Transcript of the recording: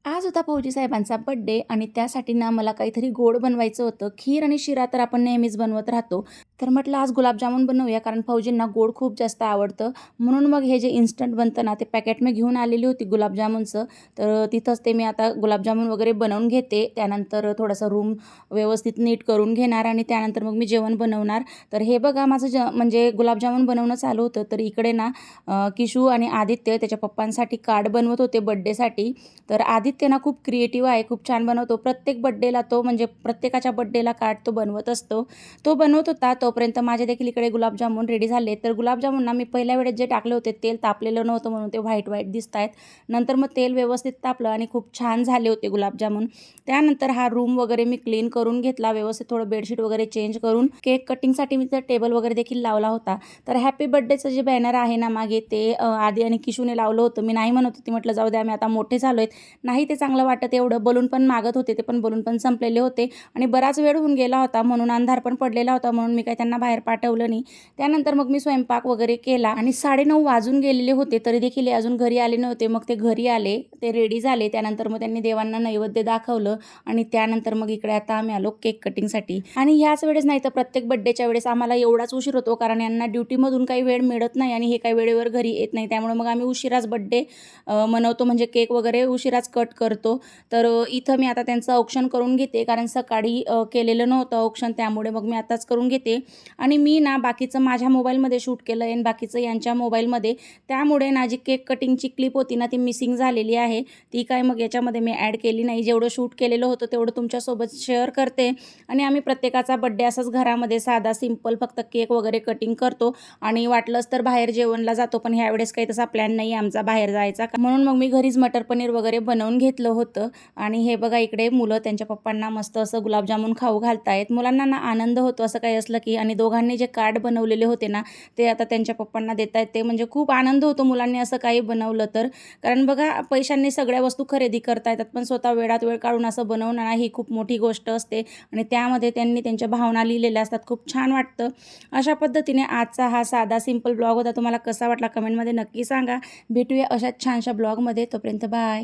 आज होता फौजी साहेबांचा बर्थडे आणि त्यासाठी ना मला काहीतरी गोड बनवायचं होतं. खीर आणि शिरा तर आपण नेहमीच बनवत राहतो. तर म्हटलं आज गुलाबजामुन बनवूया कारण फौजींना गोड खूप जास्त आवडतं. म्हणून मग हे जे इन्स्टंट बनतं ना ते पॅकेट मी घेऊन आलेली होती गुलाबजामुनचं. तर तिथंच ते मी आता गुलाबजामुन वगैरे बनवून घेते. त्यानंतर थोडंसं रूम व्यवस्थित नीट करून घेणार आणि त्यानंतर मग मी जेवण बनवणार. तर हे बघा माझं म्हणजे गुलाबजामुन बनवणं चालू होतं. तर इकडे ना किशू आणि आदित्य त्याच्या पप्पांसाठी कार्ड बनवत होते बर्थडेसाठी. तर आदित्य ना खूप क्रिएटिव्ह आहे, खूप छान बनवतो. प्रत्येक बड्डेला तो म्हणजे प्रत्येकाच्या बड्डेला कार्ड तो बनवत असतो. तो बनवत होता तोपर्यंत माझे देखील इकडे गुलाबजामुन रेडी झाले. तर गुलाबजामुन ना मी पहिल्या वेळेस जे टाकले होते तेल तापलेलं नव्हतं म्हणून ते व्हाईट व्हाईट दिसत आहेत. नंतर मग तेल व्यवस्थित तापलं आणि खूप छान झाले होते गुलाबजामुन. त्यानंतर हा रूम वगैरे मी क्लीन करून घेतला, व्यवस्थित थोडं बेडशीट वगैरे चेंज करून केक कटिंगसाठी मी तर टेबल वगैरे देखील लावला होता. तर हॅपी बर्थडेचं जे बॅनर आहे ना मागे ते आदी आणि किशूने लावलं होतं. मी नाही म्हणत होती, म्हटलं जाऊ द्या आम्ही आता मोठे झालोय. नाही ते चांगलं वाटत एवढं. बलून पण मागत होते, ते पण बलून पण संपलेले होते आणि बराच वेळ होऊन गेला होता म्हणून अंधार पण पडलेला होता म्हणून मी काही त्यांना बाहेर पाठवलं नाही. त्यानंतर मग मी स्वयंपाक वगैरे केला आणि 9:30 वाजून गेलेले होते तरी देखील हे अजून घरी आले नव्हते. मग ते घरी आले, ते रेडी झाले. त्यानंतर मग त्यांनी देवांना नैवेद्य दाखवलं आणि त्यानंतर मग इकडे आता आम्ही आलो केक कटिंगसाठी. आणि ह्याच वेळेस नाही तर प्रत्येक बड्डेच्या वेळेस आम्हाला एवढाच उशीर होतो कारण यांना ड्युटीमधून काही वेळ मिळत नाही आणि हे काही वेळेवर घरी येत नाही. त्यामुळे मग आम्ही उशिराच बड्डे मनवतो, म्हणजे केक वगैरे उशिराच कट करतो. तर इथं मी आता त्यांचं औक्षण करून घेते कारण सकाळी केलेलं नव्हतं औक्षण, त्यामुळे मग मी आताच करून घेते. आणि मी ना बाकीचं माझ्या मोबाईलमध्ये शूट केलं आहे आणि बाकीचं यांच्या मोबाईलमध्ये. त्यामुळे ना जी केक कटिंगची क्लिप होती ना ती मिसिंग झालेली आहे. ती काय मग याच्यामध्ये मी ॲड केली नाही. जेवढं शूट केलेलं होतं तेवढं तुमच्यासोबत शेअर करते. आणि आम्ही प्रत्येकाचा बड्डे असाच घरामध्ये साधा सिंपल फक्त केक वगैरे कटिंग करतो आणि वाटलंच तर बाहेर जेवणला जातो. पण ह्यावेळेस काही तसा प्लॅन नाही आमचा बाहेर जायचा, म्हणून मग मी घरीच मटर पनीर वगैरे बनवून घेतलं होतं. आणि हे बघा इकडे मुलं त्यांच्या पप्पांना मस्त असं गुलाबजामुन खाऊ घालतायत. मुलांना ना आनंद होतो असं काही असलं की. आणि दोघांनी जे कार्ड बनवलेले होते ना ते आता त्यांच्या पप्पांना देत आहेत. ते म्हणजे खूप आनंद होतो मुलांनी असं काही बनवलं तर. कारण बघा पैशांनी सगळ्या वस्तू खरेदी करता येतात पण स्वतः वेळात वेळ काढून असं बनवणं ही खूप मोठी गोष्ट असते आणि त्यामध्ये त्यांनी त्यांच्या भावना लिहिलेल्या असतात. खूप छान वाटतं. अशा पद्धतीने आजचा हा साधा सिंपल ब्लॉग होता. तुम्हाला कसा वाटला कमेंटमध्ये नक्की सांगा. भेटूया अशाच छानशा ब्लॉगमध्ये. तोपर्यंत बाय.